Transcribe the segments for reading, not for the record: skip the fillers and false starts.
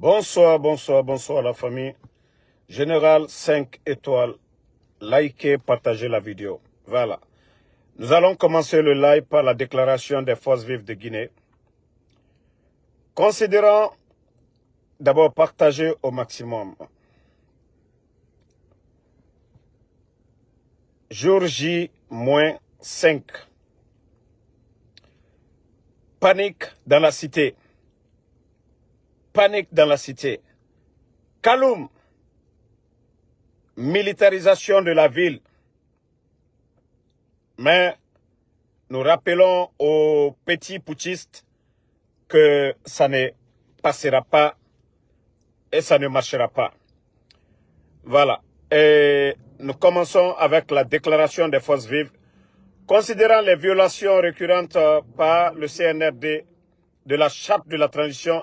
Bonsoir, bonsoir, bonsoir la famille. Général 5 étoiles, likez, partagez la vidéo. Voilà. Nous allons commencer le live par la déclaration des forces vives de Guinée. Considérant d'abord partager au maximum. Jour J-5. Panique dans la cité. Panique dans la cité. Kaloum. Militarisation de la ville. Mais nous rappelons aux petits putschistes que ça ne passera pas et ça ne marchera pas. Voilà. Et nous commençons avec la déclaration des forces vives. Considérant les violations récurrentes par le CNRD de la charte de la transition,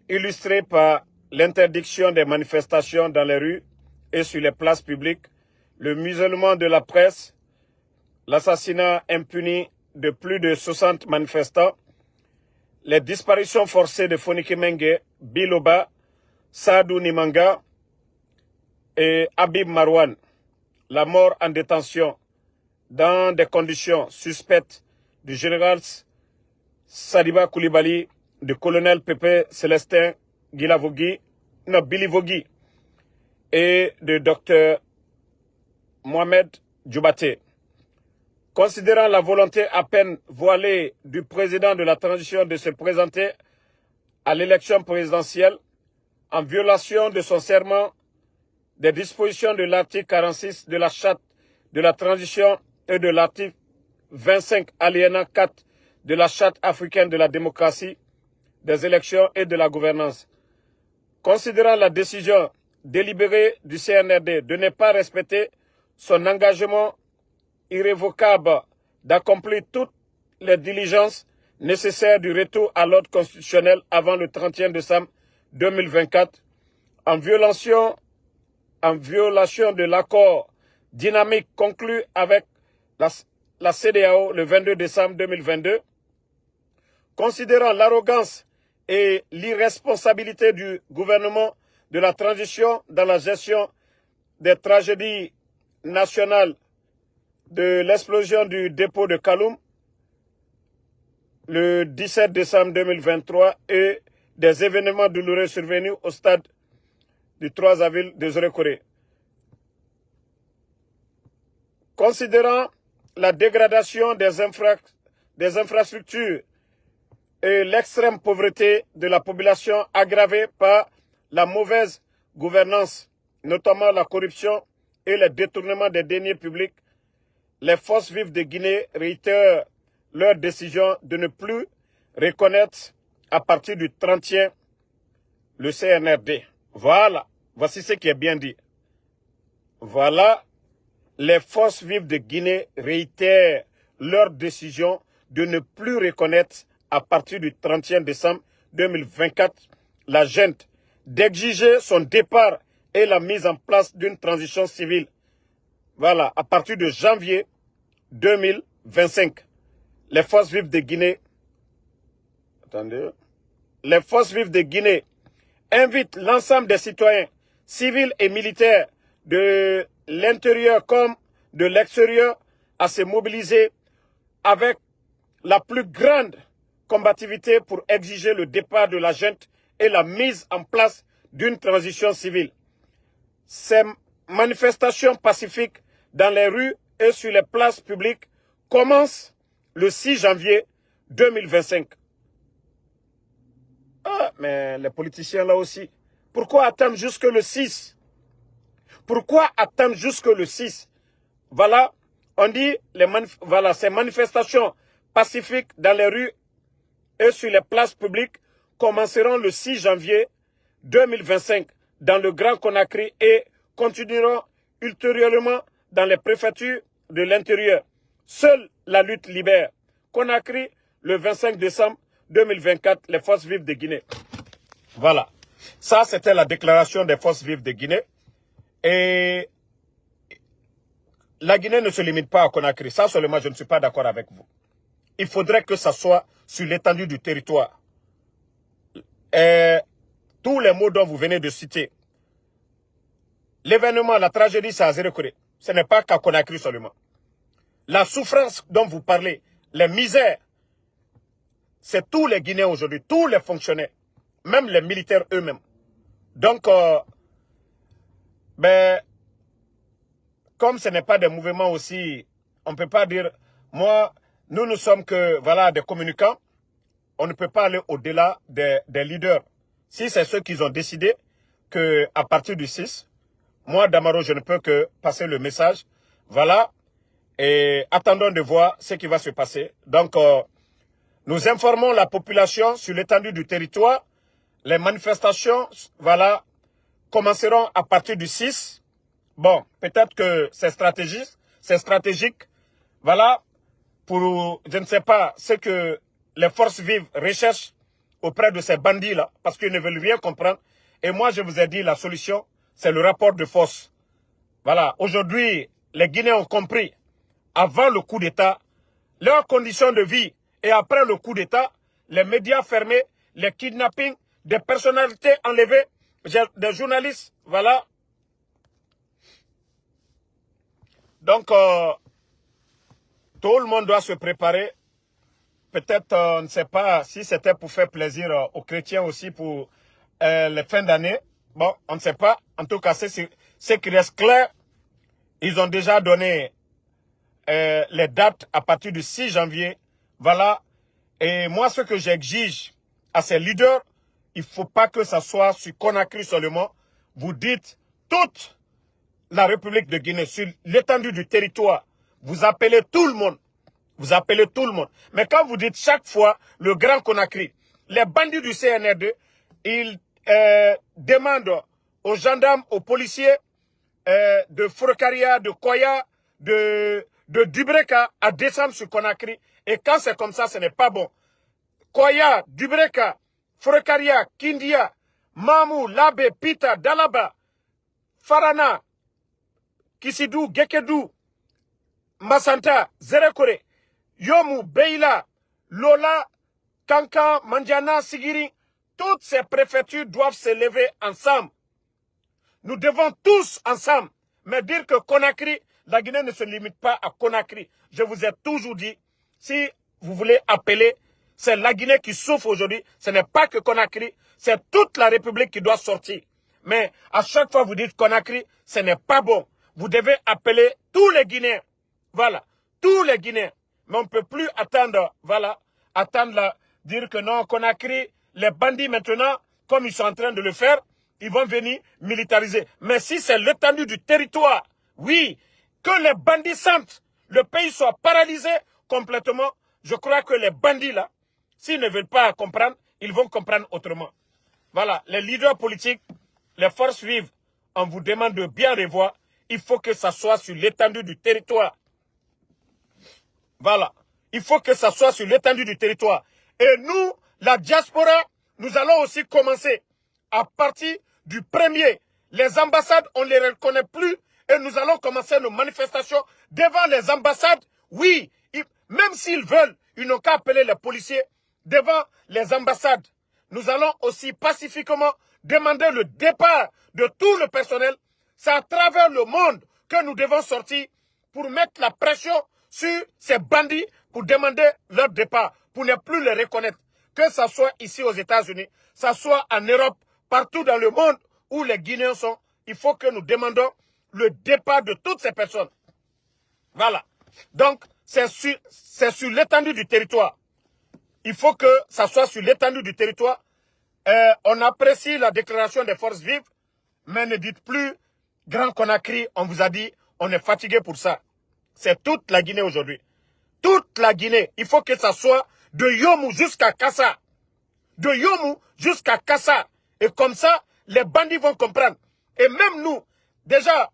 illustrée par l'interdiction des manifestations dans les rues et sur les places publiques, le musulman de la presse, l'assassinat impuni de plus de 60 manifestants, les disparitions forcées de Fonike Mengue, Biloba, Sadou Nimanga et Habib Marwan, la mort en détention dans des conditions suspectes du général Sadiba Koulibaly, du colonel Pépé Célestin Bilivogui et de Dr Mohamed Djoubaté. Considérant la volonté à peine voilée du président de la transition de se présenter à l'élection présidentielle en violation de son serment, des dispositions de l'article 46 de la charte de la transition et de l'article 25 alinéa 4 de la charte africaine de la démocratie, des élections et de la gouvernance. Considérant la décision délibérée du CNRD de ne pas respecter son engagement irrévocable d'accomplir toutes les diligences nécessaires du retour à l'ordre constitutionnel avant le 31 décembre 2024, en violation de l'accord dynamique conclu avec la CEDEAO le 22 décembre 2022, considérant l'arrogance et l'irresponsabilité du gouvernement de la transition dans la gestion des tragédies nationales de l'explosion du dépôt de Kaloum le 17 décembre 2023 et des événements douloureux survenus au stade du 3 avril de Zéro-Corée. Considérant la dégradation des infrastructures et l'extrême pauvreté de la population aggravée par la mauvaise gouvernance, notamment la corruption et le détournement des deniers publics, les forces vives de Guinée réitèrent leur décision de ne plus reconnaître à partir du 31 le CNRD. Voilà, voici ce qui est bien dit. Voilà, les forces vives de Guinée réitèrent leur décision de ne plus reconnaître à partir du 31 décembre 2024 la junte, d'exiger son départ et la mise en place d'une transition civile. Voilà, à partir de janvier 2025, les forces vives de Guinée, les forces vives de Guinée invitent l'ensemble des citoyens, civils et militaires de l'intérieur comme de l'extérieur à se mobiliser avec la plus grande combativité pour exiger le départ de la junte et la mise en place d'une transition civile. Ces manifestations pacifiques dans les rues et sur les places publiques commencent le 6 janvier 2025. Ah, mais les politiciens là aussi, pourquoi attendre jusque le 6? Pourquoi attendre jusque le 6? Voilà, on dit, voilà, ces manifestations pacifiques dans les rues et sur les places publiques commenceront le 6 janvier 2025 dans le Grand Conakry et continueront ultérieurement dans les préfectures de l'intérieur. Seule la lutte libère. Conakry, le 25 décembre 2024, les forces vives de Guinée. Voilà. Ça, c'était la déclaration des forces vives de Guinée. Et la Guinée ne se limite pas à Conakry. Ça, seulement, je ne suis pas d'accord avec vous. Il faudrait que ça soit sur l'étendue du territoire. tous les mots dont vous venez de citer. L'événement, la tragédie, c'est à Zérekoré. Ce n'est pas qu'à Conakry seulement. La souffrance dont vous parlez, les misères, c'est tous les Guinéens aujourd'hui, tous les fonctionnaires, même les militaires eux-mêmes. Donc, comme ce n'est pas des mouvements aussi, on ne peut pas dire, nous ne sommes que voilà, des communicants, on ne peut pas aller au-delà des leaders. Si c'est ceux qui ont décidé qu'à partir du 6, moi, Damaro, je ne peux que passer le message. Voilà. Et attendons de voir ce qui va se passer. Donc, nous informons la population sur l'étendue du territoire. Les manifestations, voilà, commenceront à partir du 6. Bon, peut-être que c'est stratégique. Voilà, pour, je ne sais pas, ce que les forces vives recherchent auprès de ces bandits-là, parce qu'ils ne veulent rien comprendre. Et moi, je vous ai dit, la solution, c'est le rapport de force. Voilà, aujourd'hui, les Guinéens ont compris, avant le coup d'État, leurs conditions de vie, et après le coup d'État, les médias fermés, les kidnappings, des personnalités enlevées, des journalistes, voilà. Donc, tout le monde doit se préparer. Peut-être, on ne sait pas si c'était pour faire plaisir aux chrétiens aussi pour les fins d'année. Bon, on ne sait pas. En tout cas, c'est qui reste clair. Ils ont déjà donné les dates à partir du 6 janvier. Voilà. Et moi, ce que j'exige à ces leaders, il ne faut pas que ça soit sur Conakry seulement. Vous dites toute la République de Guinée, sur l'étendue du territoire. Vous appelez tout le monde. Vous appelez tout le monde. Mais quand vous dites chaque fois le Grand Conakry, les bandits du CNRD, ils demandent aux gendarmes, aux policiers de Forokaria, de Koya, de Dubreka à descendre sur Conakry. Et quand c'est comme ça, ce n'est pas bon. Koya, Dubreka, Forokaria, Kindia, Mamou, Labé, Pita, Dalaba, Farana, Kisidou, Gekedou, Masanta, Zérekoré, Yomu, Beila, Lola, Kankan, Mandiana, Sigiri, toutes ces préfectures doivent se lever ensemble. Nous devons tous ensemble. Mais dire que Conakry, la Guinée ne se limite pas à Conakry. Je vous ai toujours dit, si vous voulez appeler, c'est la Guinée qui souffre aujourd'hui. Ce n'est pas que Conakry, c'est toute la République qui doit sortir. Mais à chaque fois vous dites Conakry, ce n'est pas bon. Vous devez appeler tous les Guinéens. Voilà, tous les Guinéens. Mais on ne peut plus attendre, voilà, dire que non, Conakry, les bandits maintenant, comme ils sont en train de le faire, ils vont venir militariser. Mais si c'est l'étendue du territoire, oui, que les bandits sentent, le pays soit paralysé complètement, je crois que les bandits là, s'ils ne veulent pas comprendre, ils vont comprendre autrement. Voilà, les leaders politiques, les forces vives, on vous demande de bien revoir, il faut que ça soit sur l'étendue du territoire. Voilà, il faut que ça soit sur l'étendue du territoire. Et nous, la diaspora, nous allons aussi commencer à partir du 1er. Les ambassades, on ne les reconnaît plus et nous allons commencer nos manifestations devant les ambassades. Oui, même s'ils veulent, ils n'ont qu'à appeler les policiers devant les ambassades. Nous allons aussi pacifiquement demander le départ de tout le personnel. C'est à travers le monde que nous devons sortir pour mettre la pression sur ces bandits pour demander leur départ, pour ne plus les reconnaître. Que ce soit ici aux États-Unis, que ce soit en Europe, partout dans le monde où les Guinéens sont, il faut que nous demandons le départ de toutes ces personnes. Voilà. Donc, c'est sur l'étendue du territoire. Il faut que ça soit sur l'étendue du territoire. On apprécie la déclaration des forces vives, mais ne dites plus Grand Conakry, on vous a dit, on est fatigué pour ça. C'est toute la Guinée aujourd'hui. Toute la Guinée. Il faut que ça soit de Yomou jusqu'à Kassa. De Yomou jusqu'à Kassa. Et comme ça, les bandits vont comprendre. Et même nous, déjà,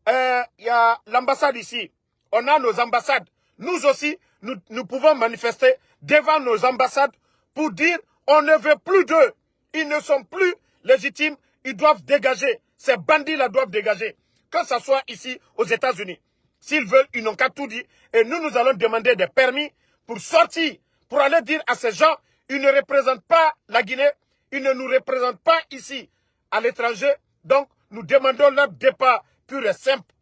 il y a l'ambassade ici. On a nos ambassades. Nous aussi, nous pouvons manifester devant nos ambassades pour dire on ne veut plus d'eux. Ils ne sont plus légitimes. Ils doivent dégager. Ces bandits-là doivent dégager. Que ce soit ici aux États-Unis. S'ils veulent, ils n'ont qu'à tout dire. Et nous allons demander des permis pour sortir, pour aller dire à ces gens, ils ne représentent pas la Guinée, Ils ne nous représentent pas ici, à l'étranger. Donc, nous demandons leur départ pur et simple.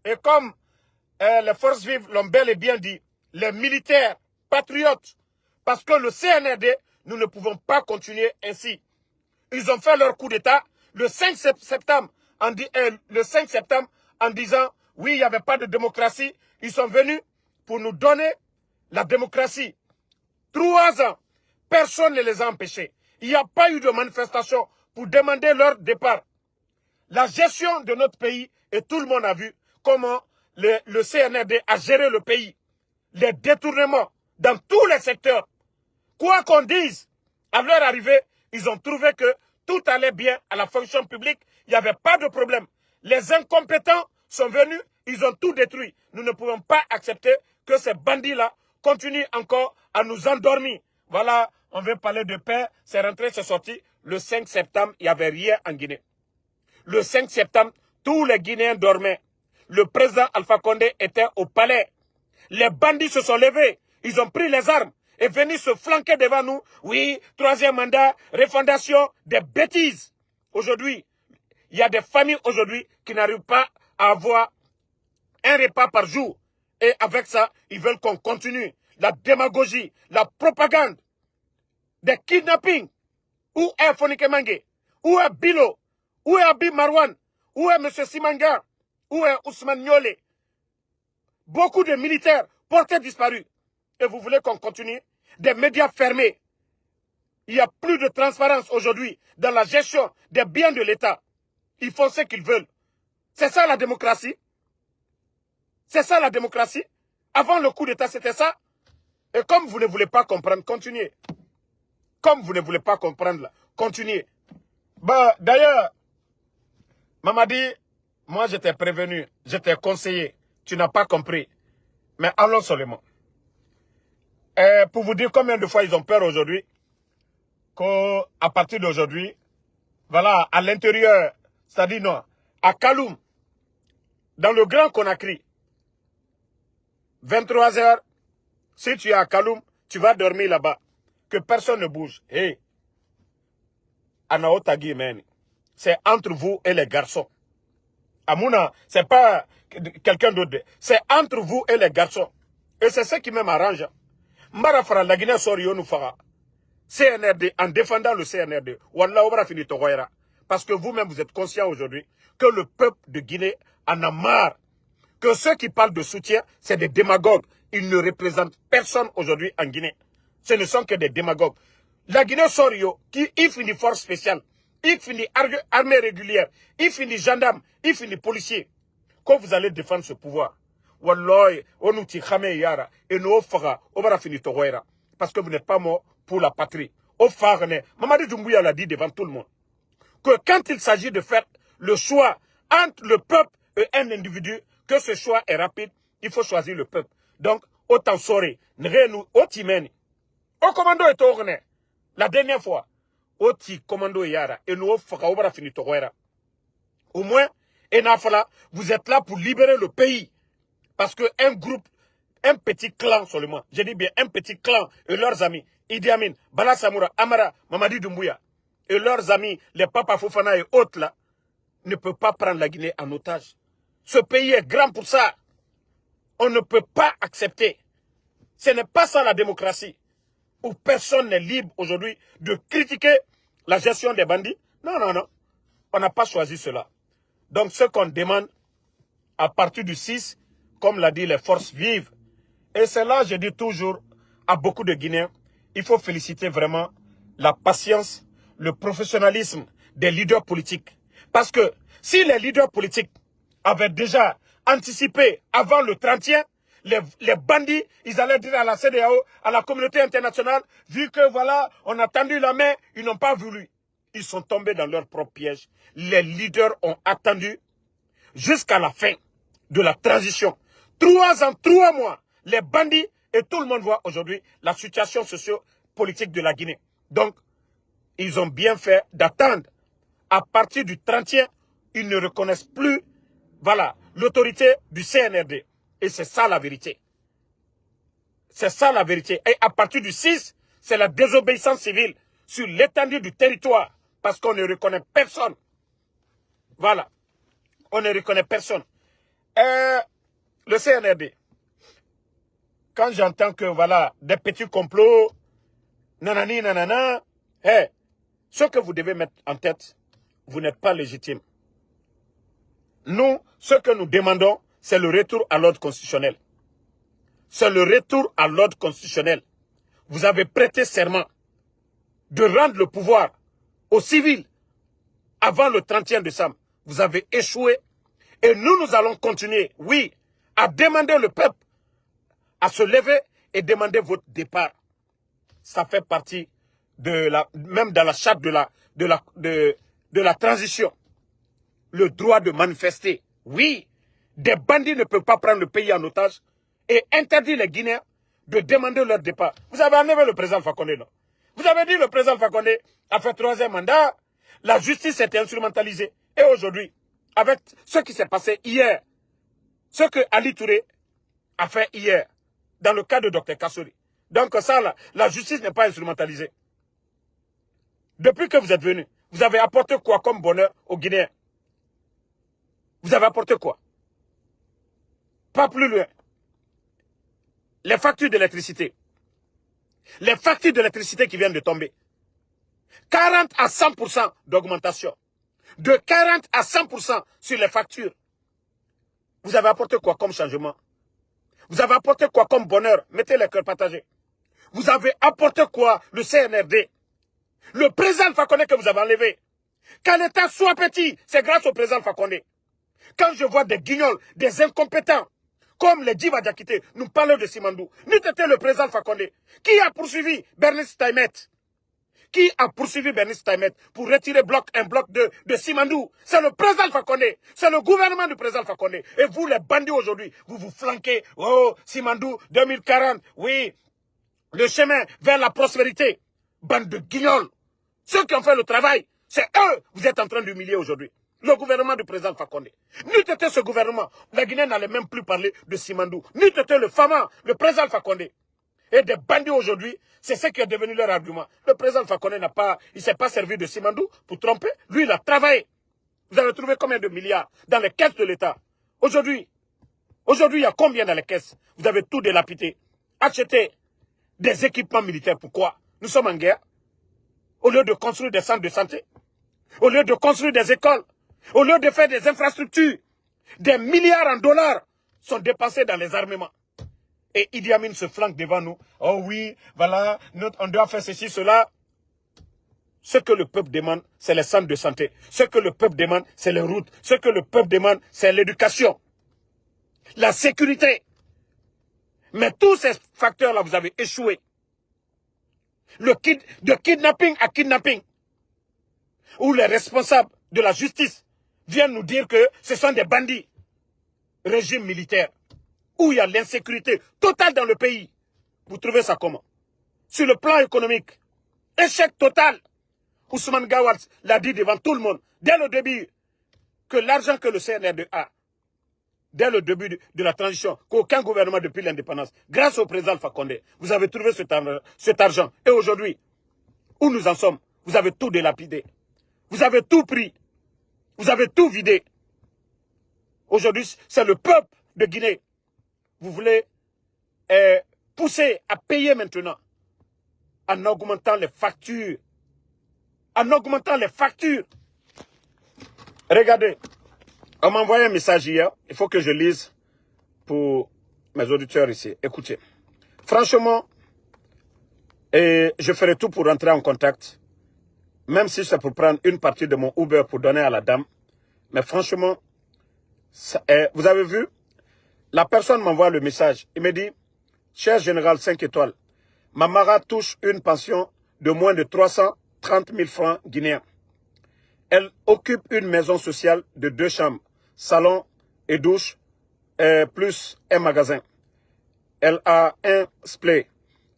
Et comme les forces vives l'ont bel et bien dit, les militaires, patriotes, parce que le CNRD, nous ne pouvons pas continuer ainsi. Ils ont fait leur coup d'État le 5 septembre, en disant, oui, il n'y avait pas de démocratie. Ils sont venus pour nous donner la démocratie. 3 ans, personne ne les a empêchés. Il n'y a pas eu de manifestation pour demander leur départ. La gestion de notre pays, et tout le monde a vu comment le CNRD a géré le pays. Les détournements dans tous les secteurs. Quoi qu'on dise, à leur arrivée, ils ont trouvé que tout allait bien à la fonction publique. Il n'y avait pas de problème. Les incompétents sont venus, ils ont tout détruit. Nous ne pouvons pas accepter que ces bandits-là continuent encore à nous endormir. Voilà, on veut parler de paix, c'est rentré, c'est sorti. Le 5 septembre, il n'y avait rien en Guinée. Le 5 septembre, tous les Guinéens dormaient. Le président Alpha Condé était au palais. Les bandits se sont levés. Ils ont pris les armes et venus se flanquer devant nous. Oui, 3e mandat, refondation, des bêtises. Aujourd'hui, il y a des familles aujourd'hui qui n'arrivent pas à avoir un repas par jour. Et avec ça, ils veulent qu'on continue. La démagogie, la propagande, des kidnappings. Où est Fonike Mange? Où est Bilo? Où est Abib Marwan? Où est M. Simanga? Où est Ousmane Niolé? Beaucoup de militaires portés disparus. Et vous voulez qu'on continue? Des médias fermés. Il n'y a plus de transparence aujourd'hui dans la gestion des biens de l'État. Ils font ce qu'ils veulent. C'est ça la démocratie. C'est ça la démocratie. Avant le coup d'État, c'était ça. Et comme vous ne voulez pas comprendre, continuez. Comme vous ne voulez pas comprendre, continuez. Bah, d'ailleurs, Mamadi, moi je t'ai prévenu, je t'ai conseillé. Tu n'as pas compris. Mais allons seulement. Pour vous dire combien de fois ils ont peur aujourd'hui, qu'à partir d'aujourd'hui, voilà, à l'intérieur, c'est-à-dire non, à Kaloum, dans le Grand Conakry, 23 heures, si tu es à Kaloum, tu vas dormir là-bas. Que personne ne bouge. Hey, Anaotagi, man, c'est entre vous et les garçons. Amouna, c'est pas quelqu'un d'autre. C'est entre vous et les garçons. Et c'est ce qui m'arrange. Marafara, la Guinée sort nous fera. CNRD, en défendant le CNRD, Wallah, on va finir Togoyera. Parce que vous-même, vous êtes conscient aujourd'hui que le peuple de Guinée en a marre. Que ceux qui parlent de soutien, c'est des démagogues. Ils ne représentent personne aujourd'hui en Guinée. Ce ne sont que des démagogues. La Guinée sort qui il finit force spéciale, il finit armée régulière, il finit gendarme, il finit policier. Quand vous allez défendre ce pouvoir, Wallah, on nous tire yara et nous fera, on va finir Togoyera. Parce que vous n'êtes pas mort pour la patrie. Au Farne, Mamadi Doumbouya l'a dit devant tout le monde, que quand il s'agit de faire le choix entre le peuple et un individu, que ce choix est rapide, il faut choisir le peuple. Donc, autant sorer, nous, otimeni. Au commando est au la dernière fois, oti commando yara, et nous fera, on va finir Togoyera. Au moins, vous êtes là pour libérer le pays. Parce qu'un groupe, un petit clan seulement, je dis bien un petit clan et leurs amis, Idi Amin, Bala Samoura, Amara, Mamadi Doumbouya, et leurs amis, les Papa Fofana et autres là, ne peuvent pas prendre la Guinée en otage. Ce pays est grand pour ça. On ne peut pas accepter. Ce n'est pas ça la démocratie. Où personne n'est libre aujourd'hui de critiquer la gestion des bandits. Non, non, non. On n'a pas choisi cela. Donc ce qu'on demande, à partir du 6, comme l'a dit les forces vives, et c'est là, je dis toujours à beaucoup de Guinéens, il faut féliciter vraiment la patience, le professionnalisme des leaders politiques. Parce que si les leaders politiques avaient déjà anticipé avant le 31, les bandits, ils allaient dire à la CEDEAO, à la communauté internationale, vu que voilà, on a tendu la main, ils n'ont pas voulu. Ils sont tombés dans leur propre piège. Les leaders ont attendu jusqu'à la fin de la transition. 3 ans, 3 mois, les bandits, et tout le monde voit aujourd'hui la situation socio-politique de la Guinée. Donc, ils ont bien fait d'attendre. À partir du 31, ils ne reconnaissent plus, voilà, l'autorité du CNRD. Et c'est ça la vérité. C'est ça la vérité. Et à partir du 6, c'est la désobéissance civile. sur l'étendue du territoire parce qu'on ne reconnaît personne. Voilà. On ne reconnaît personne. Le CNRD, quand j'entends que, voilà, des petits complots, nanani, nanana, ce que vous devez mettre en tête, vous n'êtes pas légitime. Nous, ce que nous demandons, c'est le retour à l'ordre constitutionnel. C'est le retour à l'ordre constitutionnel. Vous avez prêté serment de rendre le pouvoir aux civils avant le 31 décembre. Vous avez échoué. Et nous allons continuer, oui, à demander le peuple à se lever et demander votre départ. Ça fait partie même dans la charte de la transition. Le droit de manifester. Oui, des bandits ne peuvent pas prendre le pays en otage et interdire les Guinéens de demander leur départ. Vous avez enlevé le président Fakonde, non? Vous avez dit que le président Fakonde a fait 3e mandat, la justice était instrumentalisée. Et aujourd'hui, avec ce qui s'est passé hier, ce que Ali Touré a fait hier, dans le cas de Dr Kassori. Donc ça, là, la justice n'est pas instrumentalisée. Depuis que vous êtes venu, vous avez apporté quoi comme bonheur aux Guinéens? Vous avez apporté quoi? Pas plus loin. Les factures d'électricité. Les factures d'électricité qui viennent de tomber. 40 à 100% d'augmentation. De 40 à 100% sur les factures. Vous avez apporté quoi comme changement? Vous avez apporté quoi comme bonheur? Mettez les cœurs partagés. Vous avez apporté quoi? Le CNRD. Le président Fakonde que vous avez enlevé. Quand l'État soit petit, c'est grâce au président Fakonde. Quand je vois des guignols, des incompétents, comme les Djiba Diakité, nous parlons de Simandou. Nous étions le président Fakonde. Qui a poursuivi Bernice Taimet? Qui a poursuivi Bernice Taimet pour retirer un bloc de Simandou? C'est le président Fakonde. C'est le gouvernement du président Fakonde. Et vous, les bandits aujourd'hui, vous vous flanquez. Oh, Simandou, 2040, oui, le chemin vers la prospérité. Bande de guignols. Ceux qui ont fait le travail, c'est eux vous êtes en train d'humilier aujourd'hui. Le gouvernement du président Fakonde. N'eût été ce gouvernement, la Guinée n'allait même plus parler de Simandou. N'eût été le Fama, le président Fakonde. Et des bandits aujourd'hui, c'est ce qui est devenu leur argument. Le président Fakonde il s'est pas servi de Simandou pour tromper. Lui, il a travaillé. Vous avez trouvé combien de milliards dans les caisses de l'État? Aujourd'hui, il y a combien dans les caisses? Vous avez tout délapidé. Acheter des équipements militaires. Pourquoi? Nous sommes en guerre. Au lieu de construire des centres de santé, au lieu de construire des écoles, au lieu de faire des infrastructures, des milliards en dollars sont dépensés dans les armements. Et Idi Amin se flanque devant nous. Oh oui, voilà, on doit faire ceci, cela. Ce que le peuple demande, c'est les centres de santé. Ce que le peuple demande, c'est les routes. Ce que le peuple demande, c'est l'éducation. La sécurité. Mais tous ces facteurs-là, vous avez échoué. De kidnapping à kidnapping. Où les responsables de la justice viennent nous dire que ce sont des bandits. Régime militaire. Où il y a l'insécurité totale dans le pays. Vous trouvez ça comment? Sur le plan économique, échec total. Ousmane Gawad l'a dit devant tout le monde, dès le début, que l'argent que le CNRD a, dès le début de la transition, qu'aucun gouvernement depuis l'indépendance, grâce au président Fakonde, vous avez trouvé cet argent. Et aujourd'hui, où nous en sommes, vous avez tout délapidé. Vous avez tout pris. Vous avez tout vidé. Aujourd'hui, c'est le peuple de Guinée. Vous voulez pousser à payer maintenant en augmentant les factures. En augmentant les factures. Regardez, on m'a envoyé un message hier. Il faut que je lise pour mes auditeurs ici. Écoutez. Franchement, je ferai tout pour rentrer en contact. Même si c'est pour prendre une partie de mon Uber pour donner à la dame. Mais franchement, vous avez vu? La personne m'envoie le message. Il me dit, cher général 5 étoiles, ma Mara touche une pension de moins de 330 000 francs guinéens. Elle occupe une maison sociale de 2 chambres, salon et douche, plus un magasin. Elle a un splay,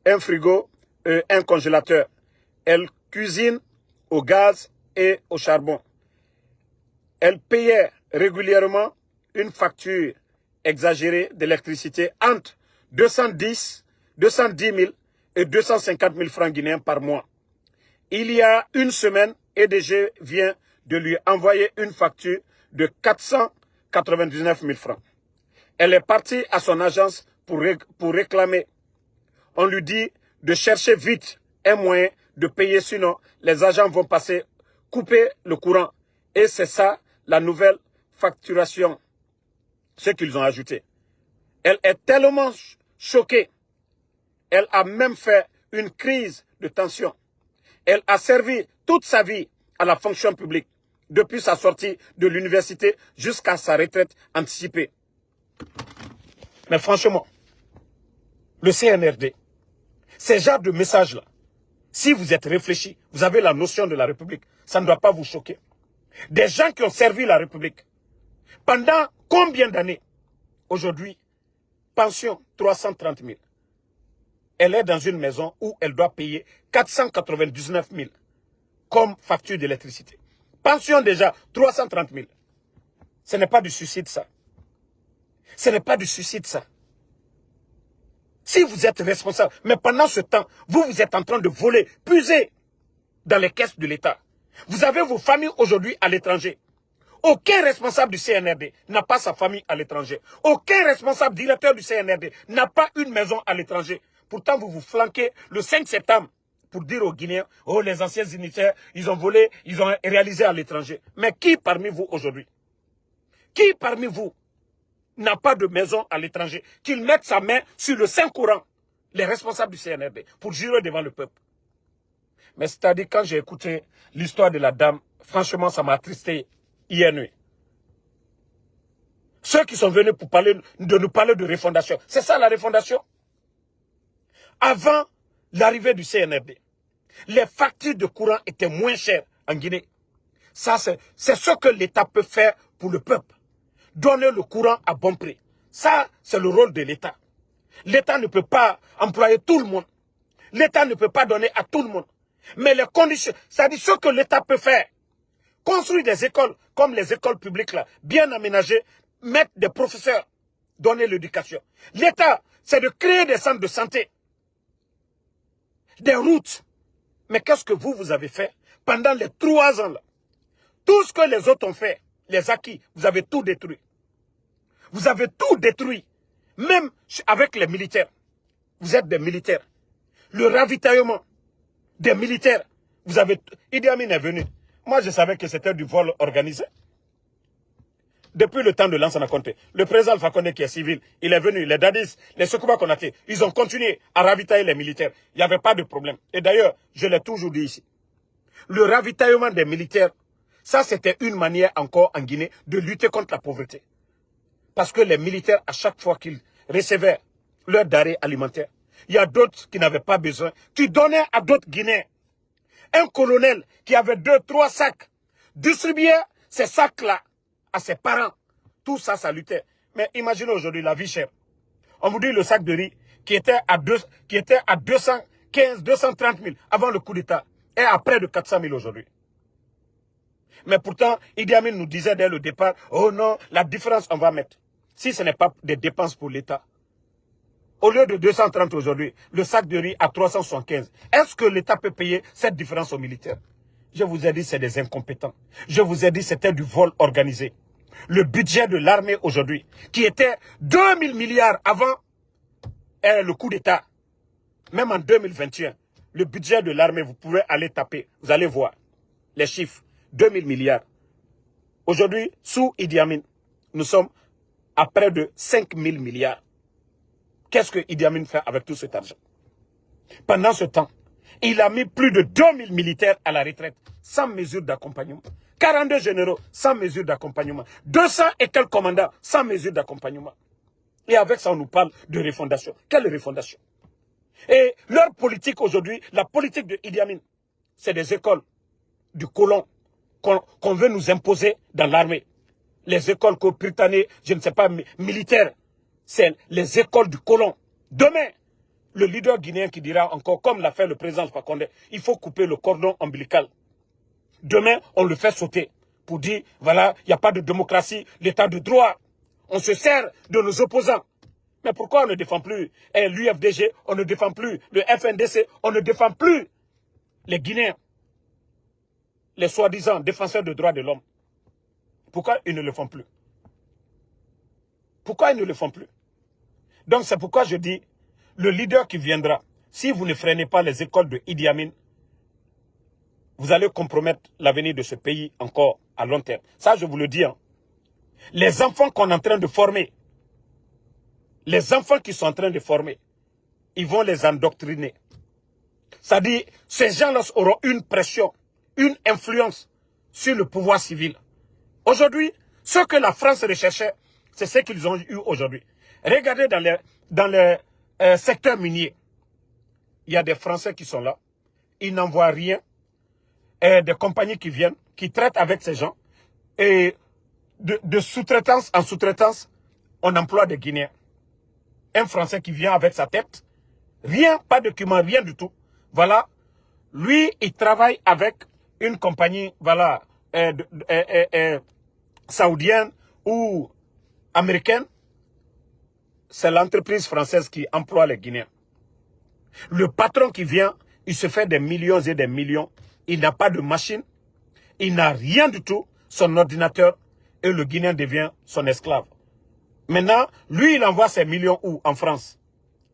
un frigo et un congélateur. Elle cuisine au gaz et au charbon. Elle payait régulièrement une facture exagérée d'électricité entre 210 000 et 250 000 francs guinéens par mois. Il y a une semaine, EDG vient de lui envoyer une facture de 499 000 francs. Elle est partie à son agence pour réclamer. On lui dit de chercher vite un moyen de payer, sinon les agents vont couper le courant. Et c'est ça la nouvelle facturation, ce qu'ils ont ajouté. Elle est tellement choquée, elle a même fait une crise de tension. Elle a servi toute sa vie à la fonction publique, depuis sa sortie de l'université jusqu'à sa retraite anticipée. Mais franchement, le CNRD, ces genres de messages-là, si vous êtes réfléchi, vous avez la notion de la République, ça ne doit pas vous choquer. Des gens qui ont servi la République pendant combien d'années? Aujourd'hui, pension 330 000. Elle est dans une maison où elle doit payer 499 000 comme facture d'électricité. Pension déjà 330 000. Ce n'est pas du suicide ça. Ce n'est pas du suicide ça. Si vous êtes responsable, mais pendant ce temps, vous êtes en train de voler, puiser dans les caisses de l'État. Vous avez vos familles aujourd'hui à l'étranger. Aucun responsable du CNRD n'a pas sa famille à l'étranger. Aucun responsable directeur du CNRD n'a pas une maison à l'étranger. Pourtant, vous vous flanquez le 5 septembre pour dire aux Guinéens, oh, les anciens unitaires, ils ont volé, ils ont réalisé à l'étranger. Mais qui parmi vous aujourd'hui, qui parmi vous n'a pas de maison à l'étranger, qu'il mette sa main sur le Saint-Coran, les responsables du CNRD, pour jurer devant le peuple. Mais c'est-à-dire, quand j'ai écouté l'histoire de la dame, franchement, ça m'a attristé hier nuit. Ceux qui sont venus pour nous parler de refondation, c'est ça la refondation? Avant l'arrivée du CNRD, les factures de courant étaient moins chères en Guinée. Ça, c'est ce que l'État peut faire pour le peuple. Donner le courant à bon prix. Ça, c'est le rôle de l'État. L'État ne peut pas employer tout le monde. L'État ne peut pas donner à tout le monde. Mais les conditions, c'est-à-dire ce que l'État peut faire. Construire des écoles comme les écoles publiques là, bien aménagées, mettre des professeurs, donner l'éducation. L'État, c'est de créer des centres de santé, des routes. Mais qu'est-ce que vous avez fait pendant les 3 ans là? Tout ce que les autres ont fait, les acquis, vous avez tout détruit. Vous avez tout détruit. Même avec les militaires. Vous êtes des militaires. Le ravitaillement des militaires, vous avez... Idi Amin est venu. Moi, je savais que c'était du vol organisé. Depuis le temps de Lansana Conté, le président Alpha Condé qui est civil, il est venu, les Dadis, les Sekouba Konaté, ils ont continué à ravitailler les militaires. Il n'y avait pas de problème. Et d'ailleurs, je l'ai toujours dit ici. Le ravitaillement des militaires, ça c'était une manière encore en Guinée de lutter contre la pauvreté. Parce que les militaires, à chaque fois qu'ils recevaient leur denrée alimentaire, il y a d'autres qui n'avaient pas besoin, qui donnaient à d'autres Guinéens. Un colonel qui avait 2, 3 sacs, distribuait ces sacs-là à ses parents. Tout ça, ça luttait. Mais imaginez aujourd'hui la vie chère. On vous dit le sac de riz qui était à 215, 230 000 avant le coup d'État est à près de 400 000 aujourd'hui. Mais pourtant, Idi Amin nous disait dès le départ, oh non, la différence on va mettre. Si ce n'est pas des dépenses pour l'État. Au lieu de 230 aujourd'hui, le sac de riz à 375. Est-ce que l'État peut payer cette différence aux militaires? Je vous ai dit, c'est des incompétents. Je vous ai dit, c'était du vol organisé. Le budget de l'armée aujourd'hui, qui était 2000 milliards avant le coup d'État, même en 2021, le budget de l'armée, vous pouvez aller taper, vous allez voir les chiffres, 2000 milliards. Aujourd'hui, sous Idi Amin, nous sommes à près de 5000 milliards. Qu'est-ce que Idi Amin fait avec tout cet argent? Pendant ce temps, il a mis plus de 2000 militaires à la retraite, sans mesure d'accompagnement. 42 généraux, sans mesure d'accompagnement. 200 et quelques commandants, sans mesure d'accompagnement. Et avec ça, on nous parle de refondation. Quelle refondation? Et leur politique aujourd'hui, la politique de Idi Amin, c'est des écoles du colon qu'on veut nous imposer dans l'armée. Les écoles britanniques, je ne sais pas, militaires, c'est les écoles du colon. Demain, le leader guinéen qui dira encore, comme l'a fait le président Alpha Condé, il faut couper le cordon ombilical. Demain, on le fait sauter pour dire, voilà, il n'y a pas de démocratie, l'état de droit. On se sert de nos opposants. Mais pourquoi on ne défend plus l'UFDG, on ne défend plus le FNDC, on ne défend plus les Guinéens? les soi-disant défenseurs des droits de l'homme. Pourquoi ils ne le font plus? Pourquoi ils ne le font plus? Donc c'est pourquoi je dis, le leader qui viendra, si vous ne freinez pas les écoles de Idi Amin, vous allez compromettre l'avenir de ce pays encore à long terme. Ça, je vous le dis. Hein. Les enfants qu'on est en train de former, les enfants qui sont en train de former, ils vont les endoctriner. C'est-à-dire, ces gens-là auront une pression, une influence sur le pouvoir civil. Aujourd'hui, ce que la France recherchait, c'est ce qu'ils ont eu aujourd'hui. Regardez dans les secteurs miniers. Il y a des Français qui sont là. Ils n'envoient rien. Des compagnies qui viennent, qui traitent avec ces gens. Et de sous-traitance en sous-traitance, on emploie des Guinéens. Un Français qui vient avec sa tête. Rien, pas de document, rien du tout. Voilà. Lui, il travaille avec une compagnie, voilà, saoudienne ou américaine. C'est l'entreprise française qui emploie les Guinéens. Le patron qui vient, il se fait des millions et des millions. Il n'a pas de machine. Il n'a rien du tout. Son ordinateur. Et le Guinéen devient son esclave. Maintenant, lui, il envoie ses millions où? En France.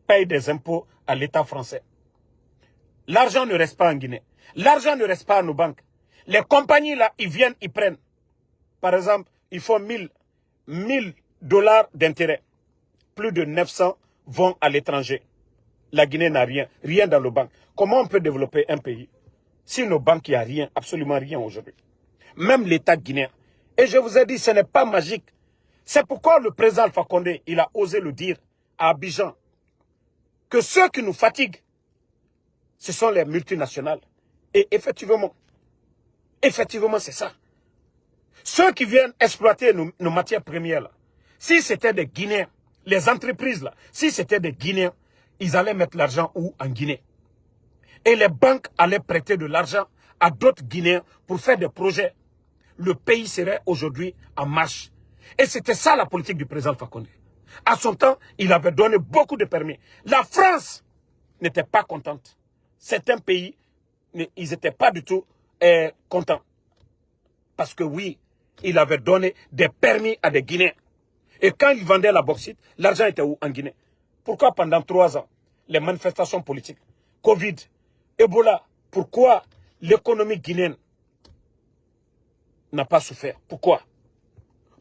Paye des impôts à l'État français. L'argent ne reste pas en Guinée. L'argent ne reste pas à nos banques. Les compagnies là, ils viennent, ils prennent. Par exemple, ils font 1000 $ d'intérêt. Plus de 900 vont à l'étranger. La Guinée n'a rien, rien dans nos banques. Comment on peut développer un pays si nos banques, il n'y a rien, absolument rien aujourd'hui? Même l'État guinéen. Et je vous ai dit, ce n'est pas magique. C'est pourquoi le président Alpha Condé, il a osé le dire à Abidjan, que ceux qui nous fatiguent, ce sont les multinationales. Et effectivement, c'est ça. Ceux qui viennent exploiter nos matières premières, là, si c'était des Guinéens, les entreprises, là, si c'était des Guinéens, ils allaient mettre l'argent où? En Guinée. Et les banques allaient prêter de l'argent à d'autres Guinéens pour faire des projets. Le pays serait aujourd'hui en marche. Et c'était ça la politique du président Alpha Condé. À son temps, il avait donné beaucoup de permis. La France n'était pas contente. Certains pays, ils n'étaient pas du tout contents. Parce que oui, il avait donné des permis à des Guinéens. Et quand ils vendaient la bauxite, l'argent était où? En Guinée. Pourquoi pendant 3 ans, les manifestations politiques, Covid, Ebola, pourquoi l'économie guinéenne n'a pas souffert? Pourquoi?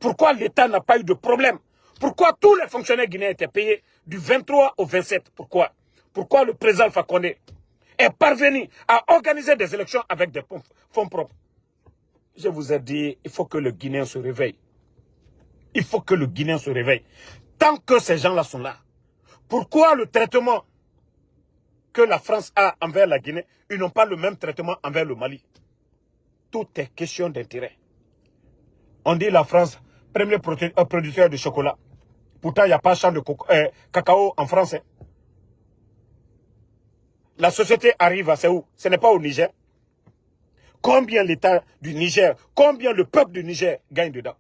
Pourquoi l'État n'a pas eu de problème? Pourquoi tous les fonctionnaires guinéens étaient payés du 23 au 27? Pourquoi? Pourquoi le président Alpha Condé est parvenu à organiser des élections avec des fonds propres? Je vous ai dit, il faut que le Guinéen se réveille. Il faut que le Guinéen se réveille. Tant que ces gens-là sont là, pourquoi le traitement que la France a envers la Guinée, ils n'ont pas le même traitement envers le Mali? Tout est question d'intérêt. On dit la France, premier producteur de chocolat. Pourtant, il n'y a pas de champ de cacao en France. Hein. La société arrive à c'est où? Ce n'est pas au Niger. Combien l'État du Niger, combien le peuple du Niger gagne dedans?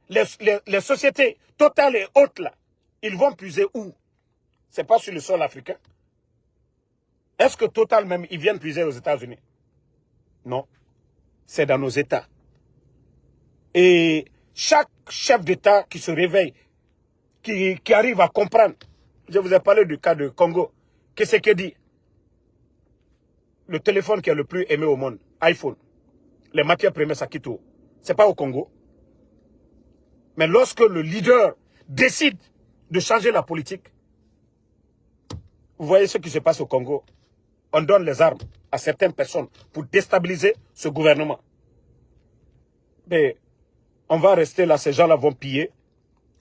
Les sociétés Total et autres, là, ils vont puiser où? Ce n'est pas sur le sol africain. Est-ce que Total même, ils viennent puiser aux États-Unis? Non. C'est dans nos États. Et chaque chef d'État qui se réveille, qui arrive à comprendre, je vous ai parlé du cas de Congo, qu'est-ce qu'il dit? Le téléphone qui est le plus aimé au monde, iPhone, les matières premières, ça quitte où? Ce n'est pas au Congo. Mais lorsque le leader décide de changer la politique, vous voyez ce qui se passe au Congo. On donne les armes à certaines personnes pour déstabiliser ce gouvernement. Mais on va rester là, ces gens-là vont piller.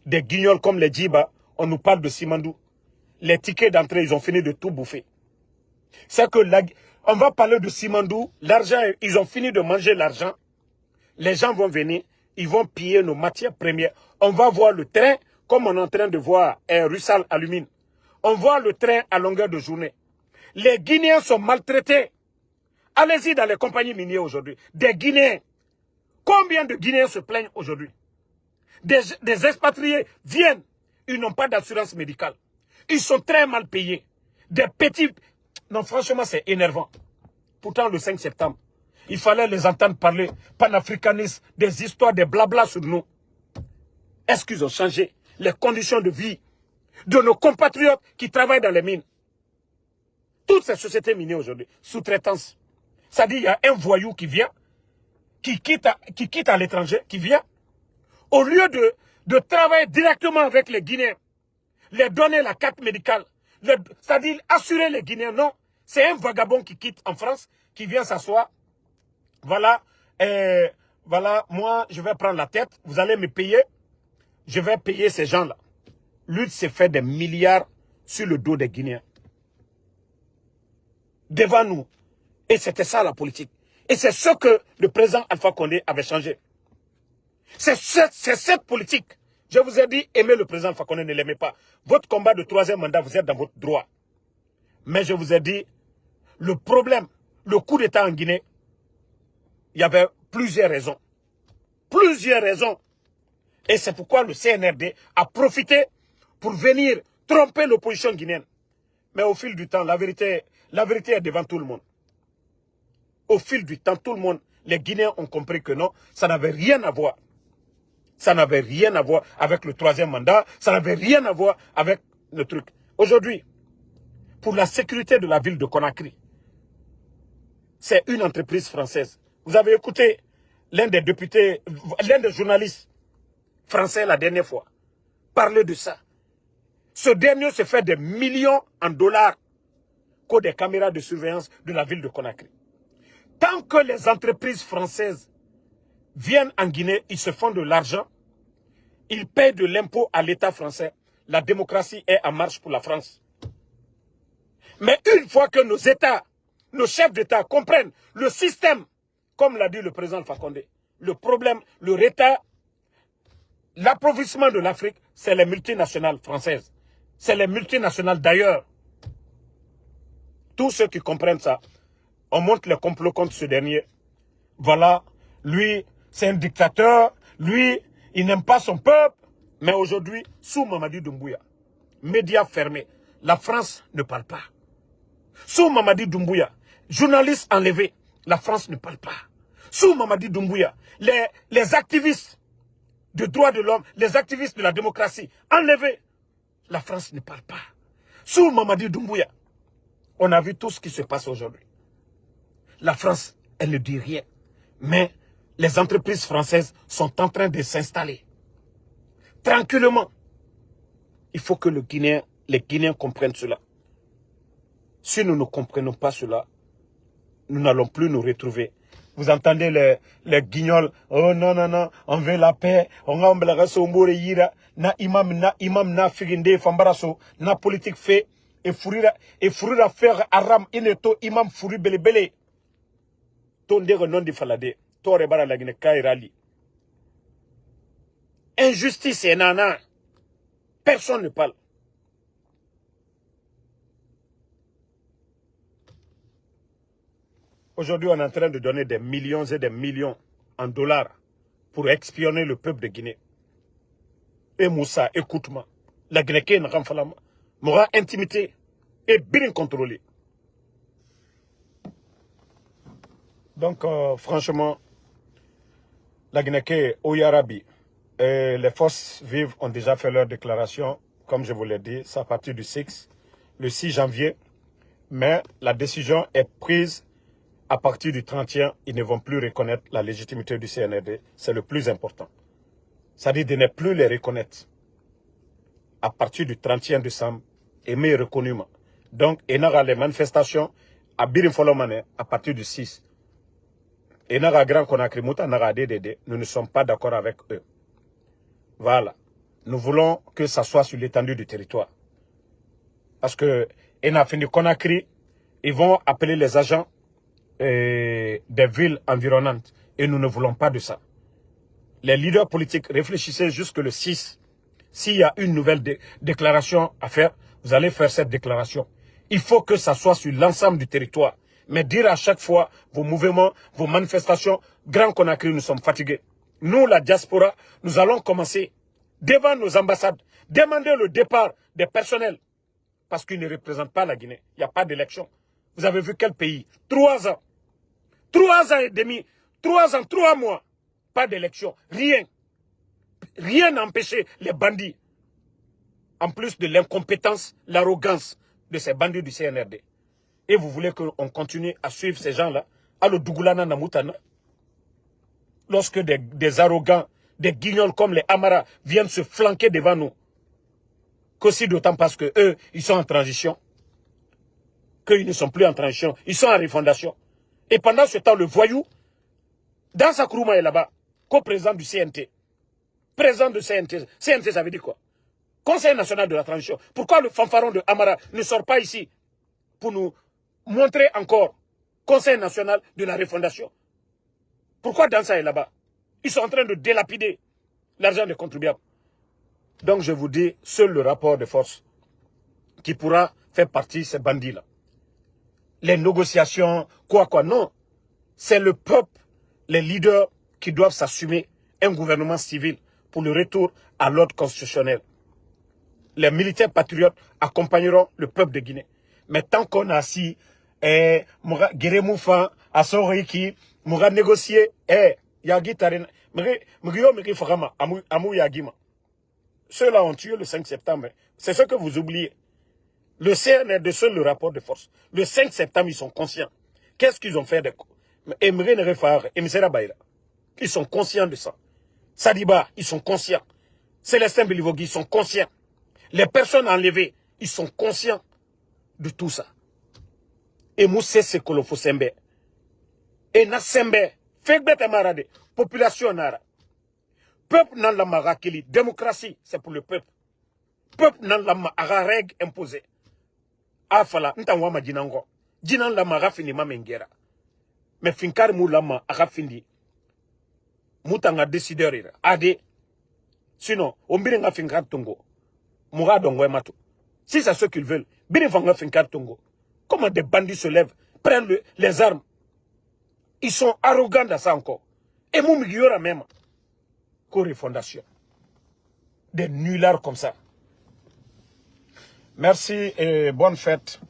Des guignols comme les Djiba, on nous parle de Simandou. Les tickets d'entrée, ils ont fini de tout bouffer. C'est que on va parler de Simandou, l'argent, ils ont fini de manger l'argent. Les gens vont venir, ils vont piller nos matières premières. On va voir le train, comme on est en train de voir Russal Alumine. On voit le train à longueur de journée. Les Guinéens sont maltraités. Allez-y dans les compagnies minières aujourd'hui. Des Guinéens. Combien de Guinéens se plaignent aujourd'hui? Des expatriés viennent. Ils n'ont pas d'assurance médicale. Ils sont très mal payés. Des petits... Non, franchement, c'est énervant. Pourtant, le 5 septembre, il fallait les entendre parler panafricanistes, des histoires, des blabla sur nous. Est-ce qu'ils ont changé les conditions de vie de nos compatriotes qui travaillent dans les mines? Toutes ces sociétés minières aujourd'hui, sous-traitance. C'est-à-dire, il y a un voyou qui vient, qui quitte à l'étranger, qui vient, au lieu de travailler directement avec les Guinéens, les donner la carte médicale, c'est-à-dire assurer les Guinéens, non. C'est un vagabond qui quitte en France, qui vient s'asseoir. Voilà, voilà, moi, je vais prendre la tête, vous allez me payer, je vais payer ces gens-là. Lui s'est fait des milliards sur le dos des Guinéens. Devant nous. Et c'était ça la politique. Et c'est ce que le président Alpha Condé avait changé. C'est cette politique. Je vous ai dit, aimez le président Alpha Condé, ne l'aimez pas. Votre combat de 3e mandat, vous êtes dans votre droit. Mais je vous ai dit, le problème, le coup d'État en Guinée, il y avait plusieurs raisons. Plusieurs raisons. Et c'est pourquoi le CNRD a profité pour venir tromper l'opposition guinéenne. Mais au fil du temps, la vérité est devant tout le monde. Au fil du temps, tout le monde, les Guinéens ont compris que non, ça n'avait rien à voir. Ça n'avait rien à voir avec le 3e mandat, ça n'avait rien à voir avec le truc. Aujourd'hui, pour la sécurité de la ville de Conakry, c'est une entreprise française. Vous avez écouté l'un des députés, l'un des journalistes français la dernière fois, parler de ça. Ce dernier se fait des millions en dollars que des caméras de surveillance de la ville de Conakry. Tant que les entreprises françaises viennent en Guinée, ils se font de l'argent, ils payent de l'impôt à l'État français. La démocratie est en marche pour la France. Mais une fois que nos États, nos chefs d'État comprennent le système, comme l'a dit le président Alpha Condé, le problème, le retard, l'appauvrissement de l'Afrique, c'est les multinationales françaises. C'est les multinationales d'ailleurs. Tous ceux qui comprennent ça, on montre le complot contre ce dernier. Voilà, lui, c'est un dictateur. Lui, il n'aime pas son peuple. Mais aujourd'hui, sous Mamadi Doumbouya, médias fermés, la France ne parle pas. Sous Mamadi Doumbouya, journalistes enlevés, la France ne parle pas. Sous Mamadi Doumbouya, les activistes de droits de l'homme, les activistes de la démocratie enlevés, la France ne parle pas. Sous Mamadi Doumbouya, on a vu tout ce qui se passe aujourd'hui. La France, elle ne dit rien. Mais les entreprises françaises sont en train de s'installer. Tranquillement. Il faut que les Guinéens comprennent cela. Si nous ne comprenons pas cela, nous n'allons plus nous retrouver. Vous entendez les guignols, oh non, non, non, on veut la paix, on a na imam na figinde fambaraso, na politique fait, et fourira faire aram ineto imam fouri belebele. Ton dere non di falade, tore bara lagine kairali. Injustice et nana. Personne ne parle. Aujourd'hui, on est en train de donner des millions et des millions en dollars pour espionner le peuple de Guinée. Et Moussa, écoute-moi. La Guinée qui est m'aura intimité et bien contrôlé. Donc, franchement, la Guinée qui est au Yarabi. Les forces vives ont déjà fait leur déclaration, comme je vous l'ai dit, c'est à partir du 6 janvier. Mais la décision est prise à partir du 31, ils ne vont plus reconnaître la légitimité du CNRD. C'est le plus important. C'est-à-dire de ne plus les reconnaître. À partir du 31 décembre, aimer reconnu. Donc, il y aura les manifestations à Birimfolomane à partir du 6. Et Naga Grand Conakry Mouta, Naga DDD, nous ne sommes pas d'accord avec eux. Voilà. Nous voulons que ça soit sur l'étendue du territoire. Parce que, Conakry, ils vont appeler les agents des villes environnantes. Et nous ne voulons pas de ça. Les leaders politiques, réfléchissez jusque le 6. S'il y a une nouvelle déclaration à faire, vous allez faire cette déclaration. Il faut que ça soit sur l'ensemble du territoire. Mais dire à chaque fois vos mouvements, vos manifestations, Grand Conakry, nous sommes fatigués. Nous, la diaspora, nous allons commencer devant nos ambassades, demander le départ des personnels. Parce qu'ils ne représentent pas la Guinée. Il n'y a pas d'élection. Vous avez vu quel pays? 3 ans. 3 ans et demi, 3 ans, 3 mois, pas d'élection, rien. Rien n'a empêché les bandits, en plus de l'incompétence, l'arrogance de ces bandits du CNRD. Et vous voulez qu'on continue à suivre ces gens-là, à le Dougoulana Namoutana, lorsque des arrogants, des guignols comme les Amara viennent se flanquer devant nous, qu'aussi d'autant parce que eux, ils sont en transition, qu'ils ne sont plus en transition, ils sont en refondation. Et pendant ce temps, le voyou, dans sa Kourouma est là-bas, co-président du CNT. Président de CNT. CNT, ça veut dire quoi? Conseil national de la transition. Pourquoi le fanfaron de Amara ne sort pas ici pour nous montrer encore Conseil national de la refondation? Pourquoi Dansa est là-bas? Ils sont en train de délapider l'argent des contribuables. Donc je vous dis, seul le rapport de force qui pourra faire partie de ces bandits-là. Les négociations, quoi, non. C'est le peuple, les leaders qui doivent s'assumer un gouvernement civil pour le retour à l'ordre constitutionnel. Les militaires patriotes accompagneront le peuple de Guinée. Mais tant qu'on a assis, Guéré Moufa, Assoriki, Moura négocier, Yagi Tarin, Fagama, Amou Yagima. Ceux-là ont tué le 5 septembre. C'est ce que vous oubliez. Le CNRD, seul le rapport de force. Le 5 septembre, ils sont conscients. Qu'est-ce qu'ils ont fait de ils sont conscients de ça. Sadiba, ils sont conscients. Célestin Belivogui, ils sont conscients. Les personnes enlevées, ils sont conscients de tout ça. Et Moussé Sekolofo Sembe. Et Nassembe, Fegbet Amarade, population Nara. Peuple nan la marakeli, démocratie, c'est pour le peuple. Peuple nan la règle imposée. Afala, ntangwama jinango. Jinan la marafini mamengera. Mais finkar mou lama arafindi. Moutanga décideur ira. Ade. Sinon, on biringa finkar tongo. Moura dongwe matou. Si c'est ce qu'ils veulent, biringa finkar tongo. Comment des bandits se lèvent, prennent les armes. Ils sont arrogants dans ça encore. Et Moumigiora même. Co-refondation. Des nullards comme ça. Merci et bonne fête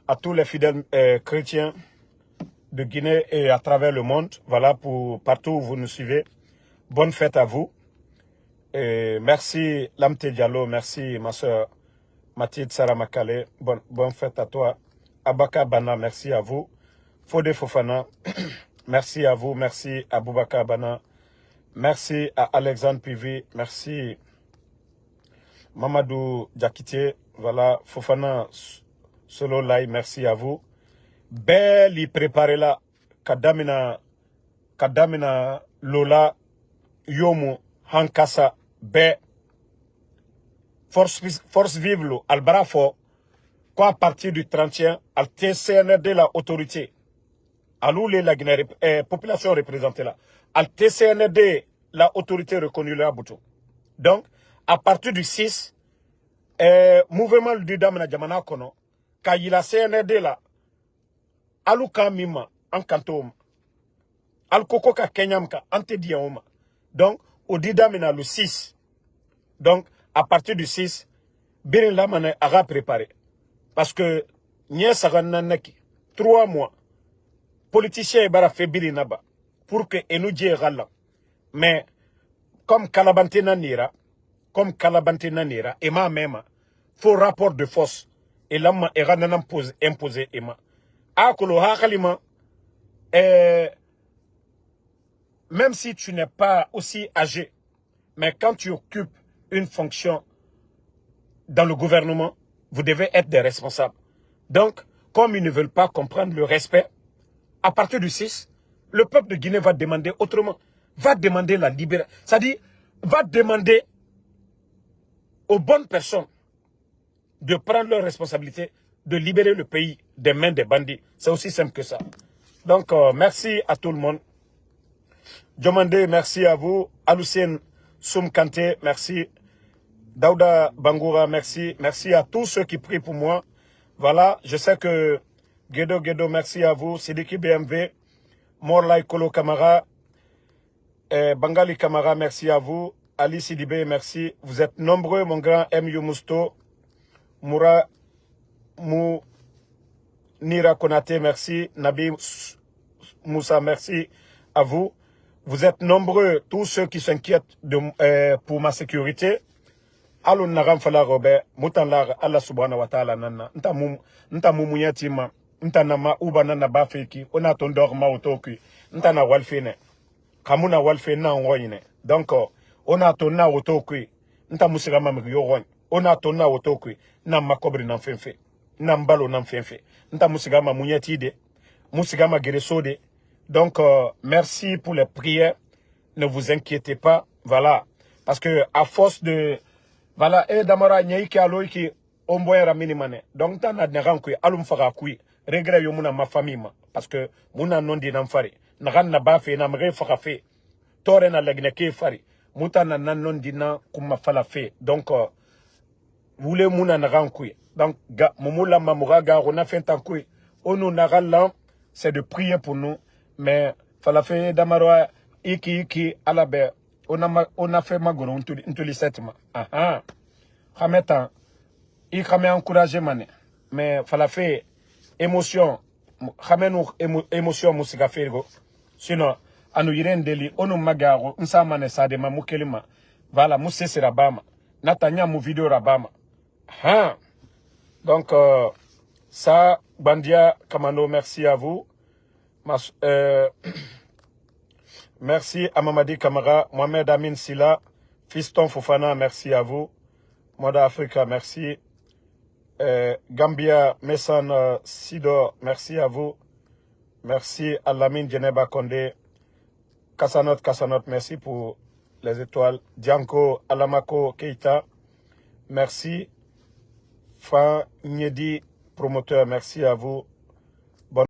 à tous les fidèles chrétiens de Guinée et à travers le monde. Voilà, pour partout où vous nous suivez. Bonne fête à vous. Et merci Lamte Diallo, merci ma soeur Mathilde Saramakale. Bonne fête à toi. Abaka Bana, merci à vous. Fode Fofana, merci à vous. Merci à Boubaka Bana. Merci à Alexandre Pivi. Merci Mamadou Diakité. Voilà, Fofana Solo Lai, merci à vous. Belle y préparer là. Kadamina Lola Yomu Hankasa Be Force vive lo Albarafo. Quoi à partir du 31, al TCNRD la autorité. Aloulé la Guinée, population représentée là. Al TCNRD la autorité reconnue là, Boutou. Donc, à partir du 6, mouvement du Damana Djamana Kono, quand il a CNRD là, Aluka Mima, en Kantoum, Al Koko ka Kenyam ka Ante Diaoma. Donc, au Didamina le 6. Donc, à partir du 6, Birin Lamane a préparé. Parce que, Nye Sarananaki, 3 mois, politiciens bara fait Birinaba, pour que Enoudje Rala. Mais, comme Kalabante Nanira, et ma même, faut rapport de force. Et là, et Rananam imposé, et ma. Akolo Hakalima, même si tu n'es pas aussi âgé, mais quand tu occupes une fonction dans le gouvernement, vous devez être des responsables. Donc, comme ils ne veulent pas comprendre le respect, à partir du 6, le peuple de Guinée va demander autrement. Va demander la libération. C'est-à-dire, va demander aux bonnes personnes de prendre leurs responsabilités, de libérer le pays des mains des bandits. C'est aussi simple que ça. Donc, merci à tout le monde. Diomandé, merci à vous. Alucien Soumkante, merci. Daouda Bangoura, merci. Merci à tous ceux qui prient pour moi. Voilà, je sais que Guedo, merci à vous. Sidiki BMV, Morlai Kolo Kamara, Bangali Kamara, merci à vous. Ali Sidibé, merci. Vous êtes nombreux, mon grand M. Youmusto, Moura Nira Konate, merci. Nabi Moussa, merci à vous. Vous êtes nombreux, tous ceux qui s'inquiètent pour ma sécurité. Alun naram fala robe, mutan lar Allah subhanahu wa ta'ala nana. Nta mumuyatima, nta nama uba nana bafeki, ona tondor ma otoki, nta na walfene. Kamuna walfe na ngoyine. Donc, ona tonna otoki, nta musigama mgiyogon. Ona tonna otoki, na makobri na fenfe. Na mbalo na fenfe. Nta musigama muyatide, musigama geresode. Donc, merci pour les prières. Ne vous inquiétez pas. Voilà. Parce que, à force de, voilà, et damara nyaiki aloiki, omboyera minimane. Donc, t'as na n'erankui, alum fara kui. Regret yomuna ma famille, parce que, muna non di namfari. Naran na bafe, na mre fara fe. Tore na legneke fari. Muta na nan non di na kuma fala fe. Donc, voulez muna n'erankui. Donc, mumula mamuraga, on a fait un coup. Onu naran c'est de prier pour nous. Mais, fala fe damara, iki, alabe. On a fait magoro, on les 7 mois. Ah. Hametan, il a encouragé mané. Mais, fala fait émotion. Hamenu émotion musika fergo. Sinon, anu yiren deli, onu magaro, nsamane sade ma mukelima. Voilà, moussese rabama. Natanya mou vidéo rabama. Ah. Donc, ça, Bandia Kamano, merci à vous. Merci à Mamadi Kamara, Mohamed Amin Silla, Fiston Fofana, merci à vous. Moda Africa, merci. Gambia Messan Sidor, merci à vous. Merci à Lamine Djeneba Kondé. Kassanot, merci pour les étoiles. Dianko Alamako Keita, merci. Fan Nyedi, promoteur, merci à vous. Bonne